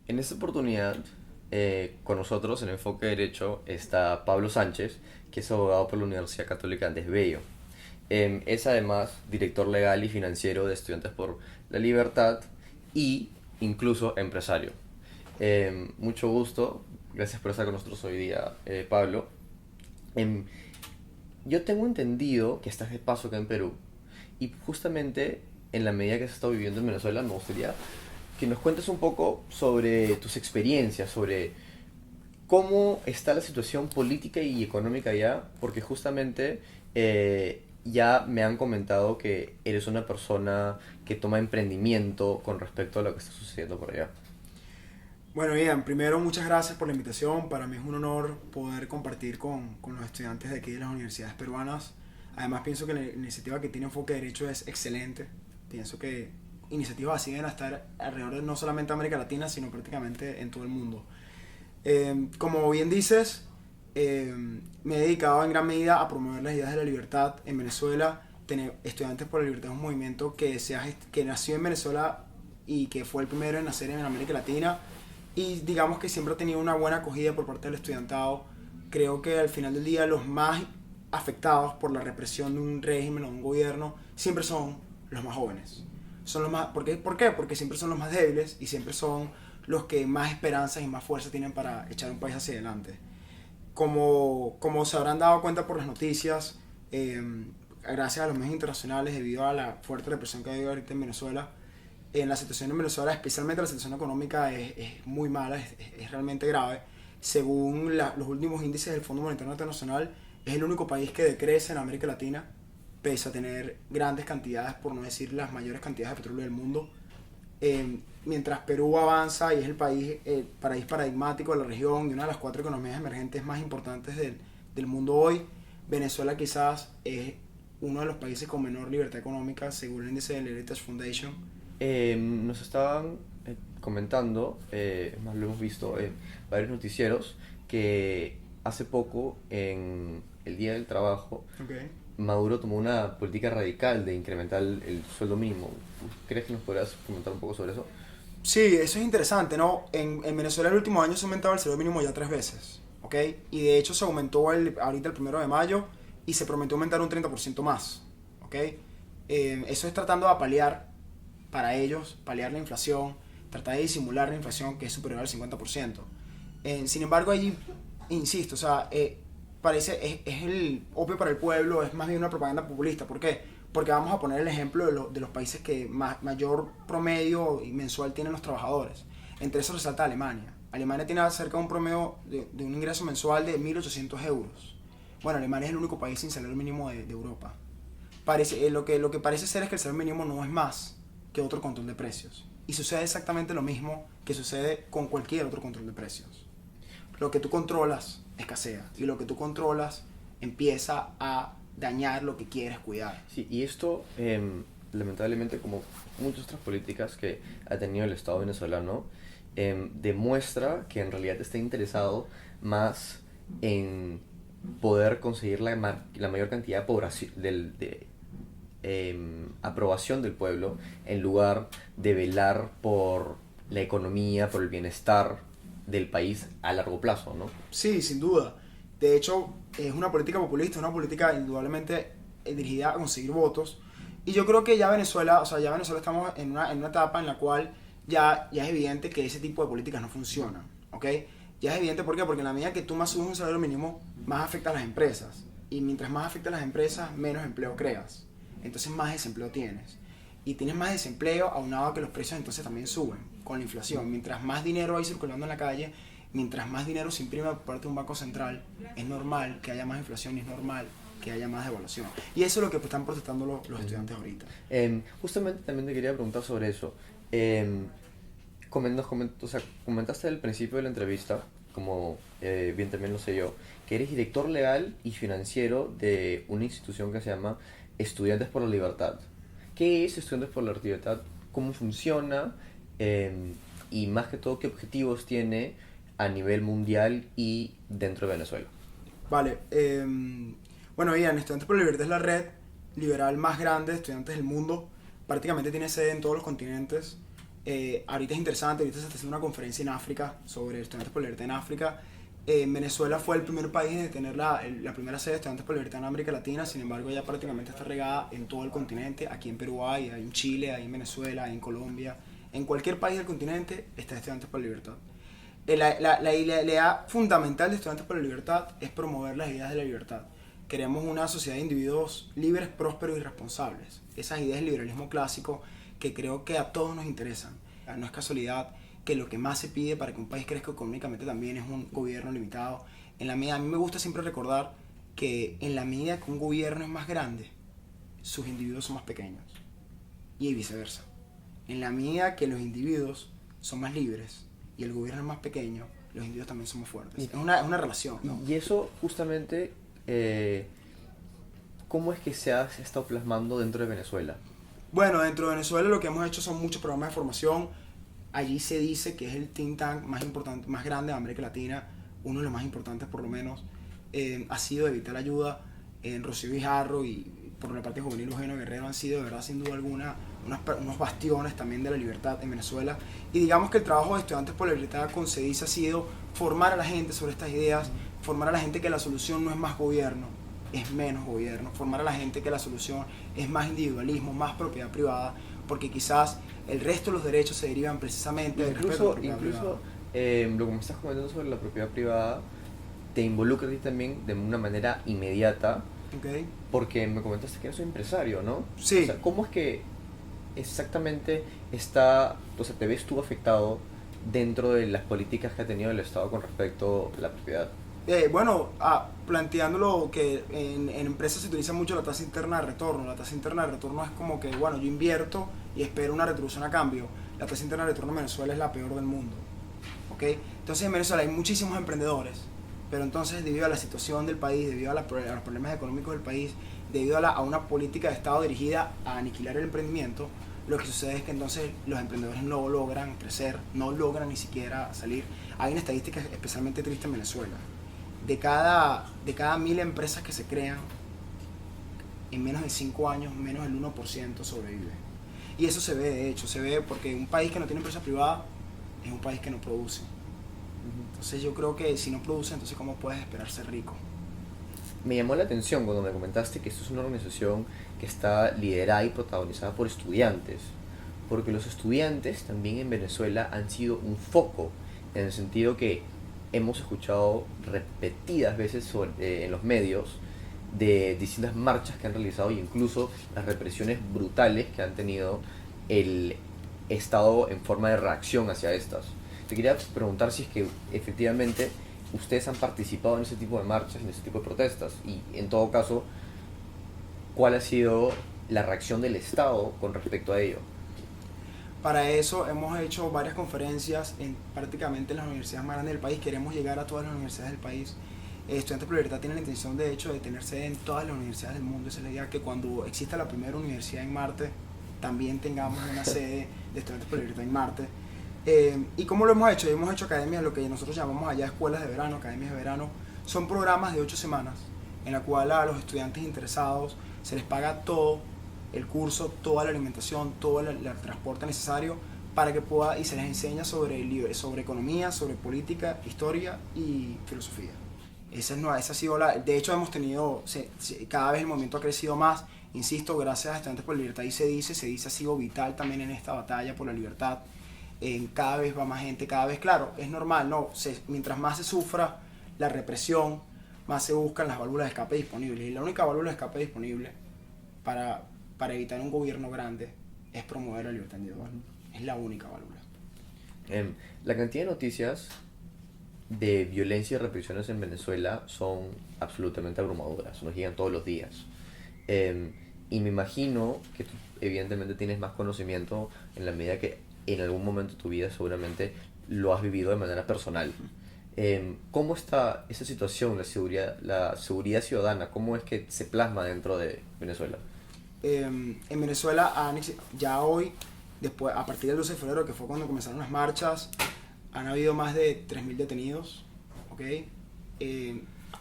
En esta oportunidad, con nosotros en Enfoque Derecho está Pablo Sánchez, que es abogado por la Universidad Católica Andrés Bello. Es además director legal y financiero de Estudiantes por la Libertad y incluso empresario. Mucho gusto, gracias por estar con nosotros hoy día, Pablo. Em, yo tengo entendido que estás de paso acá en Perú y justamente en la medida que has estado viviendo en Venezuela me gustaría que nos cuentes un poco sobre tus experiencias, sobre cómo está la situación política y económica allá, porque justamente ya me han comentado que eres una persona que toma emprendimiento con respecto a lo que está sucediendo por allá. Bueno, Ian, primero muchas gracias por la invitación. Para mí es un honor poder compartir con los estudiantes de aquí de las universidades peruanas. Además, pienso que la iniciativa que tiene Enfoque de Derecho es excelente. Pienso que iniciativas así deben estar alrededor de no solamente América Latina, sino prácticamente en todo el mundo. Como bien dices, me he dedicado en gran medida a promover las ideas de la libertad en Venezuela. Estudiantes por la Libertad es un movimiento que nació en Venezuela y que fue el primero en nacer en América Latina y digamos que siempre ha tenido una buena acogida por parte del estudiantado. Creo que al final del día los más afectados por la represión de un régimen o de un gobierno siempre son los más jóvenes. Son los más, ¿por qué? Porque siempre son los más débiles y siempre son los que más esperanzas y más fuerza tienen para echar un país hacia adelante. Como se habrán dado cuenta por las noticias, gracias a los medios internacionales, debido a la fuerte represión que ha habido ahorita en Venezuela, en la situación en Venezuela, especialmente la situación económica, es muy mala, es realmente grave. Según los últimos índices del Fondo Monetario Internacional, es el único país que decrece en América Latina, pese a tener grandes cantidades, por no decir las mayores cantidades de petróleo del mundo. Mientras Perú avanza y es el país paradigmático de la región y una de las cuatro economías emergentes más importantes del mundo hoy, Venezuela quizás es uno de los países con menor libertad económica según el índice del Heritage Foundation. Nos estaban comentando, más lo hemos visto en varios noticieros, que hace poco, en el Día del Trabajo, Okay. Maduro tomó una política radical de incrementar el sueldo mínimo. ¿Crees que nos podrías comentar un poco sobre eso? Sí, eso es interesante, ¿no? En Venezuela el último año se ha aumentado el salario mínimo ya 3 veces, ¿ok? Y de hecho se aumentó ahorita el 1 de mayo y se prometió aumentar un 30% más, ¿ok? Eso es tratando de paliar para ellos, paliar la inflación, tratar de disimular la inflación que es superior al 50%. Sin embargo, allí, insisto, o sea, es el opio para el pueblo, es más bien una propaganda populista. ¿Por qué? Porque vamos a poner el ejemplo de los países que mayor promedio y mensual tienen los trabajadores. Entre eso resalta Alemania. Alemania tiene cerca de un promedio de un ingreso mensual de 1.800 euros. Bueno, Alemania es el único país sin salario mínimo de Europa. Lo que parece ser es que el salario mínimo no es más que otro control de precios. Y sucede exactamente lo mismo que sucede con cualquier otro control de precios. Lo que tú controlas escasea y lo que tú controlas empieza a dañar lo que quieres cuidar. Sí, y esto, lamentablemente, como muchas otras políticas que ha tenido el Estado venezolano, demuestra que en realidad está interesado más en poder conseguir la mayor cantidad de, aprobación del pueblo en lugar de velar por la economía, por el bienestar del país a largo plazo, ¿no? Sí, sin duda. De hecho, es una política populista, es una política indudablemente dirigida a conseguir votos. Y yo creo que ya Venezuela, o sea, ya Venezuela estamos en una etapa en la cual ya es evidente que ese tipo de políticas no funcionan, ¿ok? Ya es evidente, ¿por qué? Porque en la medida que tú más subes un salario mínimo, más afecta a las empresas. Y mientras más afecta a las empresas, menos empleo creas. Entonces más desempleo tienes. Y tienes más desempleo aunado a que los precios entonces también suben con la inflación. Mientras más dinero hay circulando en la calle, mientras más dinero se imprime por parte de un banco central, es normal que haya más inflación y es normal que haya más devaluación. Y eso es lo que están protestando los estudiantes ahorita. Justamente también te quería preguntar sobre eso. O sea, comentaste al principio de la entrevista, como bien también lo sé yo, que eres director legal y financiero de una institución que se llama Estudiantes por la Libertad. ¿Qué es Estudiantes por la Libertad? ¿Cómo funciona? Y más que todo, ¿qué objetivos tiene a nivel mundial y dentro de Venezuela? Vale, bueno, Ian, Estudiantes por la Libertad es la red liberal más grande de estudiantes del mundo. Prácticamente tiene sede en todos los continentes. Ahorita es interesante, ahorita se está haciendo una conferencia en África sobre estudiantes por la libertad en África. Venezuela fue el primer país en tener la primera sede de estudiantes por la libertad en América Latina, sin embargo ya prácticamente está regada en todo el continente. Aquí en Perú hay en Chile, hay en Venezuela, hay en Colombia, en cualquier país del continente está estudiantes por la libertad. La idea fundamental de Estudiantes por la Libertad es promover las ideas de la libertad. Queremos una sociedad de individuos libres, prósperos y responsables. Esas ideas del liberalismo clásico que creo que a todos nos interesan. No es casualidad que lo que más se pide para que un país crezca económicamente también es un gobierno limitado. A mí me gusta siempre recordar que en la medida que un gobierno es más grande, sus individuos son más pequeños. Y viceversa. En la medida que los individuos son más libres y el gobierno es más pequeño, los individuos también son más fuertes. Es una relación, ¿no? Y eso justamente, ¿cómo es que se ha estado plasmando dentro de Venezuela? Bueno, dentro de Venezuela lo que hemos hecho son muchos programas de formación. Allí se dice que es el think tank más importante, más grande de América Latina, uno de los más importantes por lo menos. Ha sido de vital ayuda. Rocío Guijarro y por la parte juvenil Eugenio Guerrero han sido de verdad sin duda alguna unos bastiones también de la libertad en Venezuela. Y digamos que el trabajo de Estudiantes por la Libertad con CEDIS ha sido formar a la gente sobre estas ideas, formar a la gente que la solución no es más gobierno, es menos gobierno, formar a la gente que la solución es más individualismo, más propiedad privada, porque quizás el resto de los derechos se derivan precisamente del respeto a la propiedad privada. Lo que me estás comentando sobre la propiedad privada te involucra a ti también de una manera inmediata, Okay. porque me comentaste que eres un empresario, ¿no? Sí. O sea, ¿cómo es que exactamente está, o sea, te ves tú afectado dentro de las políticas que ha tenido el Estado con respecto a la propiedad? Planteándolo que en empresas se utiliza mucho la tasa interna de retorno. La tasa interna de retorno es como que, bueno, yo invierto y espero una retribución a cambio. La tasa interna de retorno en Venezuela es la peor del mundo. ¿Okay? Entonces en Venezuela hay muchísimos emprendedores, pero entonces debido a la situación del país, debido a los problemas económicos del país, debido a una política de Estado dirigida a aniquilar el emprendimiento, lo que sucede es que entonces los emprendedores no logran crecer, no logran ni siquiera salir. Hay una estadística especialmente triste en Venezuela. De cada 1000 empresas que se crean, en menos de 5 años, menos del 1% sobrevive. Y eso se ve, de hecho, se ve porque un país que no tiene empresa privada es un país que no produce. Entonces yo creo que si no produce, entonces ¿cómo puedes esperar ser rico? Me llamó la atención cuando me comentaste que esto es una organización que está liderada y protagonizada por estudiantes, porque los estudiantes también en Venezuela han sido un foco, en el sentido que hemos escuchado repetidas veces en los medios de distintas marchas que han realizado e incluso las represiones brutales que han tenido el Estado en forma de reacción hacia estas. Te quería preguntar si es que efectivamente ustedes han participado en ese tipo de marchas, en ese tipo de protestas, y en todo caso, ¿cuál ha sido la reacción del Estado con respecto a ello? Para eso hemos hecho varias conferencias en prácticamente las universidades más grandes del país. Queremos llegar a todas las universidades del país. Estudiantes por la Libertad tienen la intención, de hecho, de tener sede en todas las universidades del mundo. Esa es la idea, que cuando exista la primera universidad en Marte, también tengamos una sede de Estudiantes por la Libertad en Marte. ¿Y cómo lo hemos hecho? Hemos hecho academias, lo que nosotros llamamos allá escuelas de verano, academias de verano. Son programas de 8 semanas, en la cual a los estudiantes interesados se les paga todo el curso, toda la alimentación, todo el transporte necesario para que pueda, y se les enseña sobre economía, sobre política, historia y filosofía. Esa ha sido de hecho hemos tenido, cada vez el movimiento ha crecido más, insisto, gracias a Estudiantes por la Libertad, y se dice ha sido vital también en esta batalla por la libertad. Cada vez va más gente, cada vez, claro, es normal, ¿no? Mientras más se sufra la represión, más se buscan las válvulas de escape disponibles, y la única válvula de escape disponible para evitar un gobierno grande es promover la libertad individual. Es la única válvula. La cantidad de noticias de violencia y represiones en Venezuela son absolutamente abrumadoras, nos llegan todos los días. Y me imagino que tú evidentemente tienes más conocimiento en la medida que en algún momento de tu vida seguramente lo has vivido de manera personal. ¿Cómo está esa situación, la seguridad ciudadana? ¿Cómo es que se plasma dentro de Venezuela? En Venezuela, ya hoy, después, a partir del 12 de febrero, que fue cuando comenzaron las marchas, han habido más de 3000 detenidos, ¿okay?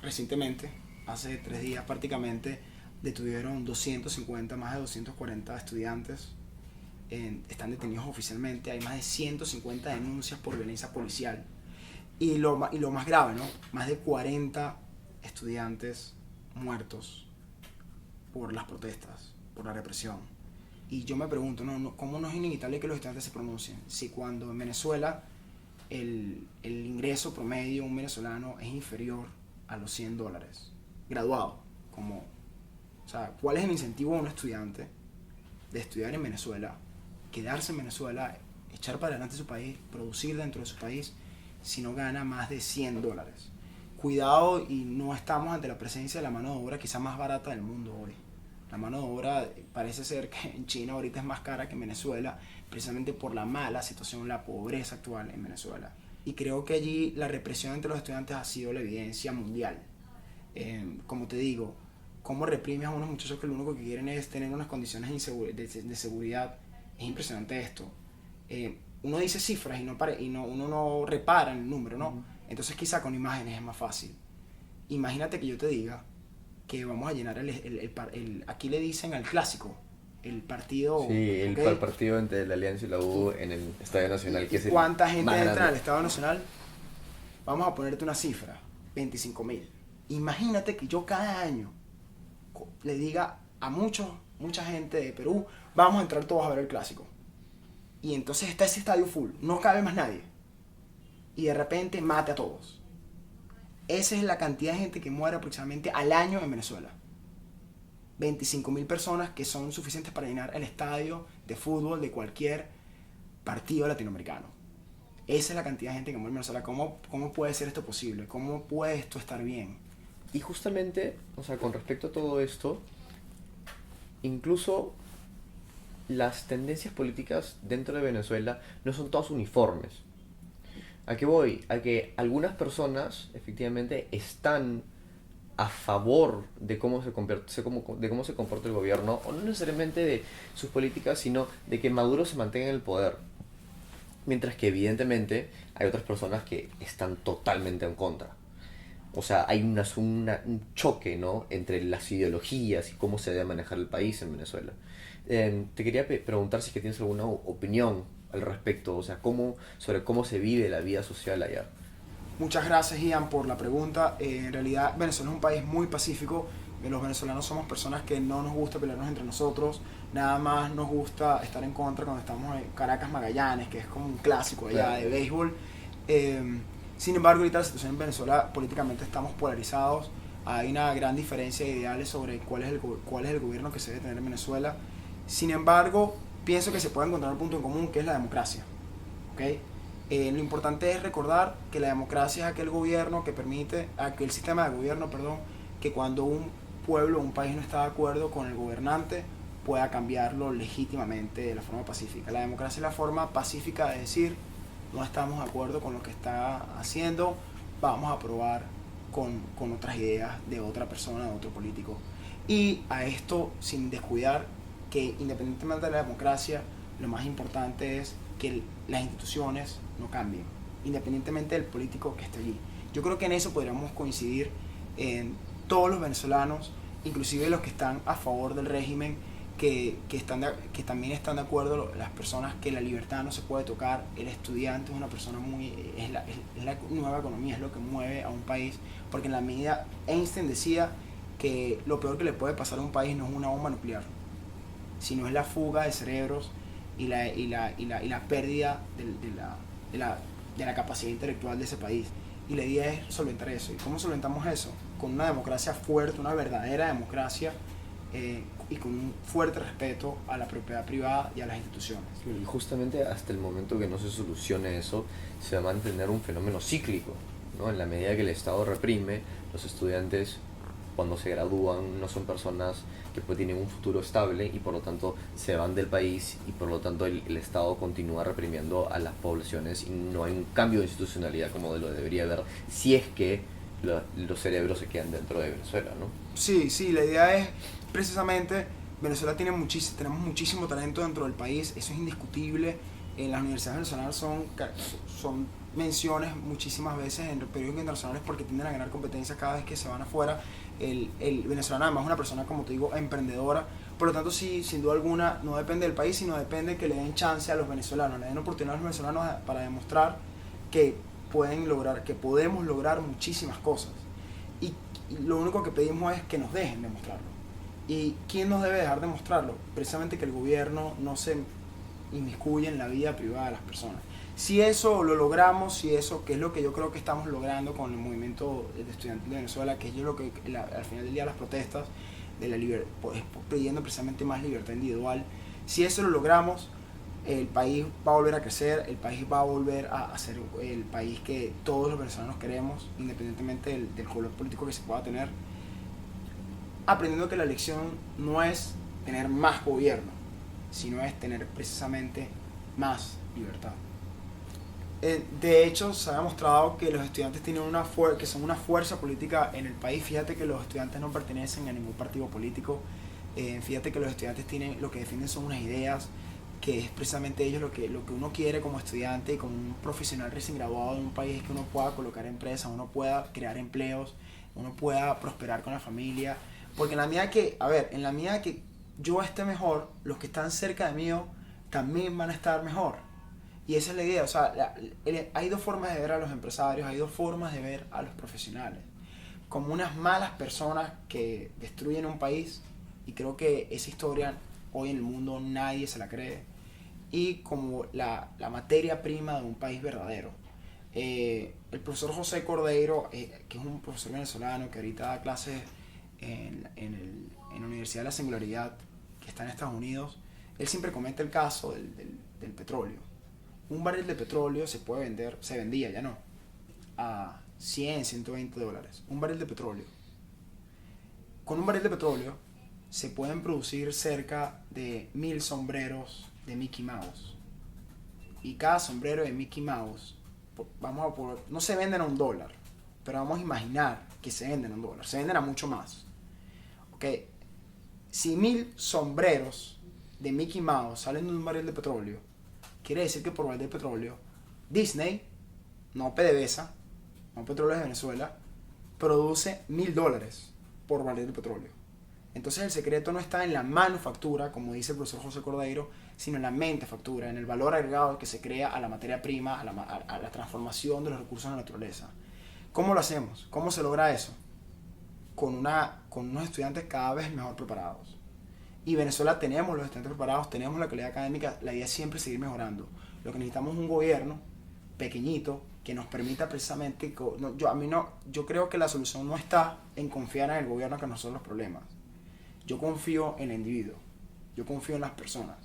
Recientemente, hace 3 días prácticamente, detuvieron 250, más de 240 estudiantes. están detenidos oficialmente. Hay más de 150 denuncias por violencia policial. Y lo más grave, ¿no? Más de 40 estudiantes muertos por las protestas, por la represión. Y yo me pregunto, ¿cómo no es inevitable que los estudiantes se pronuncien? Si cuando en Venezuela el ingreso promedio de un venezolano es inferior a los $100, graduado, o sea, ¿cuál es el incentivo de un estudiante de estudiar en Venezuela, quedarse en Venezuela, echar para adelante su país, producir dentro de su país, si no gana más de $100? Cuidado, y no estamos ante la presencia de la mano de obra quizá más barata del mundo hoy. La mano de obra parece ser que en China ahorita es más cara que en Venezuela, precisamente por la mala situación, la pobreza actual en Venezuela. Y creo que allí la represión entre los estudiantes ha sido la evidencia mundial. Como te digo, cómo reprimes a unos muchachos que lo único que quieren es tener unas condiciones de seguridad. Es impresionante esto. Uno dice cifras y uno no repara en el número, ¿no? Entonces quizá con imágenes es más fácil. Imagínate que yo te diga que vamos a llenar aquí le dicen al clásico, el partido. Sí, el partido entre la Alianza y la U en el Estadio Nacional. Que es ¿Cuánta gente entra al Estadio Nacional? Vamos a ponerte una cifra, 25.000. Imagínate que yo cada año le diga a mucha gente de Perú, vamos a entrar todos a ver el clásico. Y entonces está ese estadio full, no cabe más nadie. Y de repente mate a todos. Esa es la cantidad de gente que muere aproximadamente al año en Venezuela. 25.000 personas que son suficientes para llenar el estadio de fútbol de cualquier partido latinoamericano. Esa es la cantidad de gente que muere en Venezuela. ¿Cómo puede ser esto posible? ¿Cómo puede esto estar bien? Y justamente, o sea, con respecto a todo esto, incluso las tendencias políticas dentro de Venezuela no son todas uniformes. ¿A qué voy? A que algunas personas efectivamente están a favor de cómo se comporta el gobierno, o no necesariamente de sus políticas, sino de que Maduro se mantenga en el poder. Mientras que evidentemente hay otras personas que están totalmente en contra. O sea, hay un choque, ¿no?, entre las ideologías y cómo se debe manejar el país en Venezuela. Te quería preguntar si es que tienes alguna opinión al respecto, o sea, sobre cómo se vive la vida social allá. Muchas gracias, Ian, por la pregunta. En realidad, Venezuela es un país muy pacífico. Los venezolanos somos personas que no nos gusta pelearnos entre nosotros. Nada más nos gusta estar en contra cuando estamos en Caracas Magallanes, que es como un clásico allá, claro, de béisbol. Sin embargo, ahorita la situación en Venezuela, políticamente estamos polarizados. Hay una gran diferencia de ideales sobre cuál es el gobierno que se debe tener en Venezuela. Sin embargo, pienso que se puede encontrar un punto en común, que es la democracia. ¿Okay? Lo importante es recordar que la democracia es aquel gobierno que permite, aquel sistema de gobierno, que cuando un pueblo o un país no está de acuerdo con el gobernante, pueda cambiarlo legítimamente de la forma pacífica. La democracia es la forma pacífica de decir, no estamos de acuerdo con lo que está haciendo, vamos a probar con otras ideas de otra persona, de otro político. Y a esto sin descuidar que independientemente de la democracia, lo más importante es que las instituciones no cambien, independientemente del político que esté allí. Yo creo que en eso podríamos coincidir en todos los venezolanos, inclusive los que están a favor del régimen, que también están de acuerdo las personas que la libertad no se puede tocar. El estudiante es una persona es la nueva economía, es lo que mueve a un país, porque en la medida Einstein decía que lo peor que le puede pasar a un país no es una bomba nuclear, sino es la fuga de cerebros y la pérdida de la capacidad intelectual de ese país. Y la idea es solventar eso. ¿Y cómo solventamos eso? Con una democracia fuerte, una verdadera democracia, y con un fuerte respeto a la propiedad privada y a las instituciones. Y justamente hasta el momento que no se solucione eso, se va a mantener un fenómeno cíclico, ¿no? En la medida que el Estado reprime, los estudiantes, cuando se gradúan, no son personas que pues tienen un futuro estable y por lo tanto se van del país, y por lo tanto el Estado continúa reprimiendo a las poblaciones y no hay un cambio de institucionalidad como lo debería haber, si es que los cerebros se quedan dentro de Venezuela, ¿no? Sí, la idea es precisamente, Venezuela tenemos muchísimo talento dentro del país, eso es indiscutible. En las universidades venezolanas son menciones muchísimas veces en periódicos internacionales porque tienden a ganar competencias cada vez que se van afuera. El venezolano además es una persona, como te digo, emprendedora, Por lo tanto, sí, sin duda alguna, no depende del país, sino depende de que le den chance a los venezolanos, le den oportunidad a los venezolanos para demostrar que pueden lograr, que podemos lograr muchísimas cosas. Y lo único que pedimos es que nos dejen demostrarlo. ¿Y quién nos debe dejar demostrarlo? Precisamente que el gobierno no se inmiscuye en la vida privada de las personas. Si eso lo logramos, si eso, que es lo que yo creo que estamos logrando con el movimiento de estudiantes de Venezuela, que es lo que al final del día las protestas de la pues, pidiendo precisamente más libertad individual, si eso lo logramos, el país va a volver a crecer, el país va a volver a ser el país que todos los venezolanos queremos, independientemente del color político que se pueda tener, aprendiendo que la elección no es tener más gobierno, sino es tener precisamente más libertad. De hecho, se ha demostrado que los estudiantes tienen que son una fuerza política en el país. Fíjate que los estudiantes no pertenecen a ningún partido político. Fíjate que los estudiantes lo que defienden son unas ideas, que es precisamente ellos lo que uno quiere como estudiante y como un profesional recién graduado de un país, es que uno pueda colocar empresas, uno pueda crear empleos, uno pueda prosperar con la familia. Porque en la medida que yo esté mejor, los que están cerca de mí también van a estar mejor. Y esa es la idea, o sea, hay dos formas de ver a los empresarios, hay dos formas de ver a los profesionales. Como unas malas personas que destruyen un país, y creo que esa historia hoy en el mundo nadie se la cree, y como la materia prima de un país verdadero. El profesor José Cordeiro, que es un profesor venezolano que ahorita da clases en la Universidad de la Singularidad, que está en Estados Unidos, él siempre comenta el caso del petróleo. Un barril de petróleo se vendía, ya no, a 100, 120 dólares. Un barril de petróleo. Con un barril de petróleo se pueden producir cerca de 1000 sombreros de Mickey Mouse. Y cada sombrero de Mickey Mouse, no se venden a $1, pero vamos a imaginar que se venden a $1. Se venden a mucho más. Okay. Si 1000 sombreros de Mickey Mouse salen de un barril de petróleo, quiere decir que por barril de petróleo, Disney, no PDVSA, no Petróleos de Venezuela, produce $1000 por barril de petróleo. Entonces el secreto no está en la manufactura, como dice el profesor José Cordeiro, sino en la mentefactura, en el valor agregado que se crea a la materia prima, a la transformación de los recursos de la naturaleza. ¿Cómo lo hacemos? ¿Cómo se logra eso? Con unos estudiantes cada vez mejor preparados. Y Venezuela tenemos los estudiantes preparados, tenemos la calidad académica, la idea es siempre seguir mejorando. Lo que necesitamos es un gobierno pequeñito que nos permita precisamente, yo creo que la solución no está en confiar en el gobierno que nos resuelve los problemas. Yo confío en el individuo, yo confío en las personas,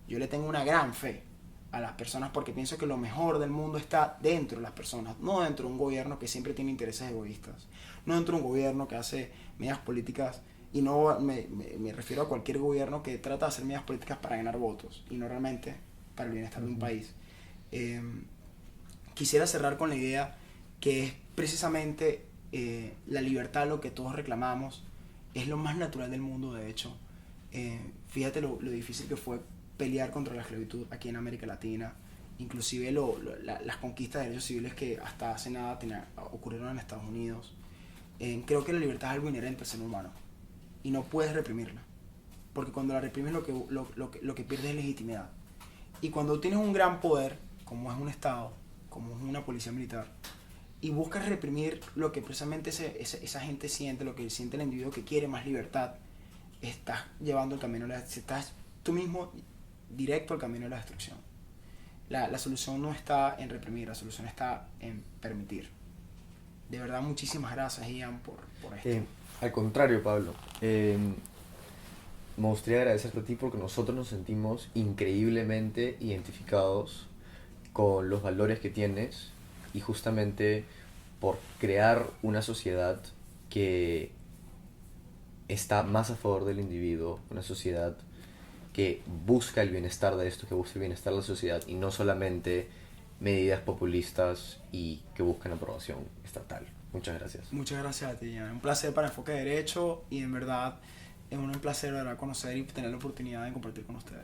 yo le tengo una gran fe a las personas porque pienso que lo mejor del mundo está dentro de las personas, no dentro de un gobierno que siempre tiene intereses egoístas, no dentro de un gobierno que hace medidas políticas. Y no me refiero a cualquier gobierno que trata de hacer medidas políticas para ganar votos y no realmente para el bienestar de un país. Quisiera cerrar con la idea que es precisamente la libertad, lo que todos reclamamos, es lo más natural del mundo, de hecho. Fíjate lo difícil que fue pelear contra la esclavitud aquí en América Latina, inclusive las conquistas de derechos civiles que hasta hace nada ocurrieron en Estados Unidos. Creo que la libertad es algo inherente al ser humano. Y no puedes reprimirla, porque cuando la reprimes lo que pierdes es legitimidad. Y cuando tienes un gran poder, como es un Estado, como es una policía militar, y buscas reprimir lo que precisamente esa gente siente, lo que siente el individuo que quiere más libertad, estás llevando el camino, estás tú mismo directo al camino de la destrucción. La solución no está en reprimir, la solución está en permitir. De verdad, muchísimas gracias, Ian, por esto. Al contrario, Pablo, me gustaría agradecerte a ti porque nosotros nos sentimos increíblemente identificados con los valores que tienes y justamente por crear una sociedad que está más a favor del individuo, una sociedad que busca el bienestar de esto, que busca el bienestar de la sociedad y no solamente medidas populistas y que buscan aprobación estatal. Muchas gracias. Muchas gracias a ti, Ian. Un placer para Enfoque de Derecho y en verdad es un placer conocer y tener la oportunidad de compartir con ustedes.